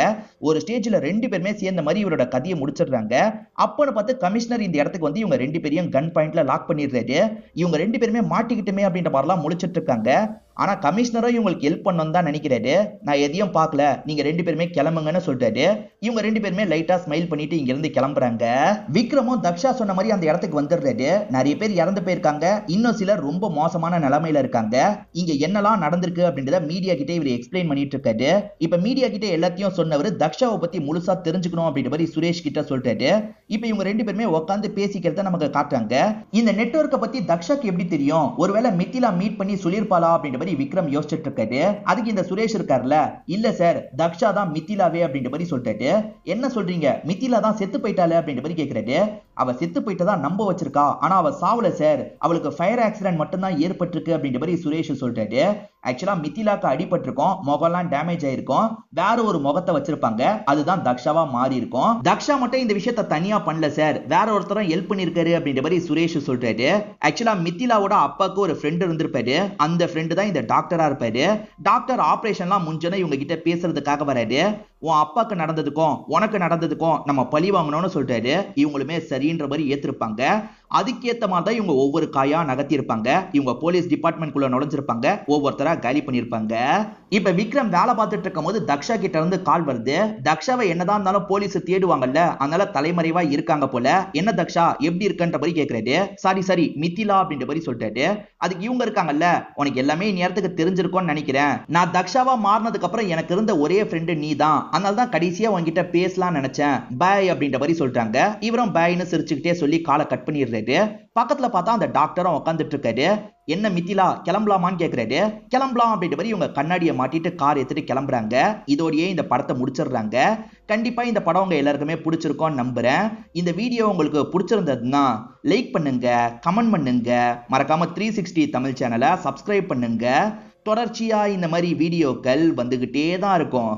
ஒரு ஸ்டேஜ்ல 2 பேருமே சேர்ந்த மாதிரி இவரோட கதையை முடிச்சிடுறாங்க. அப்பன்னு பார்த்து கமிஷனர் இந்த இடத்துக்கு வந்து இவங்க 2 பேரையும் கன் பாயிண்ட்ல லாக் பண்ணிடுறாரு. இவங்க 2 பேருமே மாட்டிக்கிட்டுமே அப்படின்ற மாதிரிலாம் முழிச்சிட்டு இருக்காங்க. ஆனா கமிஷனரும் இவங்களுக்கு ஹெல்ப் பண்ணணும் தான் நினைக்கிறாரு. நான் எதையும் பார்க்கல, நீங்க 2 பேருமே கிளம்புங்கன்னு சொல்றாரு. இவங்க 2 பேருமே லைட்டா ஸ்மைல் பண்ணிட்டு இங்க இருந்து கிளம்புறாங்க. விக்ரமும் தக்ஷா சொன்ன மாதிரி அந்த இடத்துக்கு வந்துடுறாரு. நிறைய பேர் இறந்து போயிருக்காங்க, இன்னும் சிலர் ரொம்ப மோசமான நிலைமையில இருக்காங்க. இங்க என்னெல்லாம் நடந்திருக்கு அப்படின்றத மீடியா கிட்ட இவர் எக்ஸ்பிளைன் பண்ணிட்டு இருக்காரு. இப்ப மீடியா கிட்ட எல்லாத்தையும் சொன்னவர் தக்ஷாவை பத்தி முழுசா தெரிஞ்சுக்கணும் அப்படின்ற மாதிரி சுரேஷ் கிட்ட சொல்றாரு. இப்ப இவங்க 2 பேருமே உட்காந்து பேசிக்கிறத நமக்கு காட்டுறாங்க. இந்த நெட்வொர்க்கை பத்தி தக்ஷாக்கு எப்படி தெரியும், ஒருவேளை மித்திலா மீட் பண்ணி சொல்லிருப்பாளா அப்படின்ற விக்ரம் யோசிச்சுட்டு இருக்காரு. அதுக்கு இந்த சுரேஷ் இருக்காருல, இல்ல சார் தக்ஷா தான் மித்திலாவே அப்படின்ற மாதிரி சொல்லிட்டாரு. என்ன சொல்றீங்க, மித்திலா தான் செத்து போயிட்டாலே அப்படின்ற மாதிரி கேக்குறாரு. அவ செத்து போயிட்டதா நம்ப வச்சிருக்கா, ஆனா அவ சாவல சார், அவளுக்கு ஃபயர் ஆக்சிடென்ட் மட்டும் தான் ஏற்பட்டிருக்கு அப்படின்ற மாதிரி சுரேஷ் சொல்றாரு. ஆக்சுவலா மித்திலாக்கு அடிபட்டிருக்கும், முகம்லாம் டேமேஜ் ஆயிருக்கும், வேற ஒரு முகத்தை வச்சிருப்பாங்க, அதுதான் தக்ஷாவா மாறி இருக்கும். தக்ஷா மட்டும் இந்த விஷயத்தை தனியா பண்ணல சார், வேற ஒருத்தரும் ஹெல்ப் பண்ணிருக்காரு அப்படின்ற மாதிரி சுரேஷ் சொல்றாரு. ஆக்சுவலா மித்திலாவோட அப்பாவுக்கு ஒரு ஃப்ரெண்ட் இருந்திருப்பாரு, அந்த ஃப்ரெண்டு தான் இந்த டாக்டரா இருப்பாரு. டாக்டர் ஆபரேஷன்லாம் முடிஞ்சோன்னா இவங்க கிட்ட பேசுறதுக்காக வராரு. உன் அப்பாக்கு நடந்ததுக்கும் உனக்கு நடந்ததுக்கும் நம்ம பழி வாங்கணும்னு சொல்றாரு. இவங்களுமே சரின்ற மாதிரி ஏத்திருப்பாங்க. அதுக்கேத்த மாதிரி தான் இவங்க ஒவ்வொரு காயா நகர்த்தி இருப்பாங்க. இவங்க போலீஸ் டிபார்ட்மெண்ட் குள்ள நுழைஞ்சிருப்பாங்க, ஒவ்வொருத்தரா காலி பண்ணிருப்பாங்க. இப்ப விக்ரம் வேலை பார்த்துட்டு இருக்கும் போது தக்ஷா கிட்ட இருந்து கால் வருது. தக்ஷாவை என்னதான் இருந்தாலும் போலீஸ் தேடுவாங்கல்ல, அதனால தலைமறைவா இருக்காங்க போல. என்ன தக்ஷா எப்படி இருக்கன்ற மாதிரி கேக்குறாரு. சாரி மித்திலா அப்படின்ற மாதிரி சொல்லிட்டாரு. அதுக்கு இவங்க இருக்காங்கல்ல, உனக்கு எல்லாமே நேரத்துக்கு தெரிஞ்சிருக்கும்னு நினைக்கிறேன். நான் தக்ஷாவா மாறினதுக்கு அப்புறம் எனக்கு இருந்த ஒரே ஃப்ரெண்டு நீ தான், அதனால தான் கடைசியா உன்கிட்ட பேசலாம்னு நினைச்சேன், பாய் அப்படின்ற மாதிரி சொல்றாங்க. இவரும் பாய்னு சிரிச்சுக்கிட்டே சொல்லி காலை கட் பண்ணிடுறாரு. பக்கத்துல பார்த்தா அந்த டாக்டரும் உட்காந்துட்டு இருக்காரு. என்ன மித்திலா கிளம்பலாமான்னு கேக்குறாரு. கிளம்பலாம் அப்படின்ற மாதிரி இவங்க கண்ணாடியை மாட்டிட்டு கார் எடுத்துட்டு கிளம்புறாங்க. இதோடயே இந்த படத்தை முடிச்சிடுறாங்க. கண்டிப்பா இந்த படம் உங்க எல்லாருக்குமே பிடிச்சிருக்கும்னு நம்புறேன். இந்த வீடியோ உங்களுக்கு பிடிச்சிருந்ததுன்னா லைக் பண்ணுங்க, கமெண்ட் பண்ணுங்க, மறக்காம 360 தமிழ் சேனலை சப்ஸ்கிரைப் பண்ணுங்க. தொடர்ச்சியா இந்த மாதிரி வீடியோக்கள் வந்துகிட்டே தான் இருக்கும்.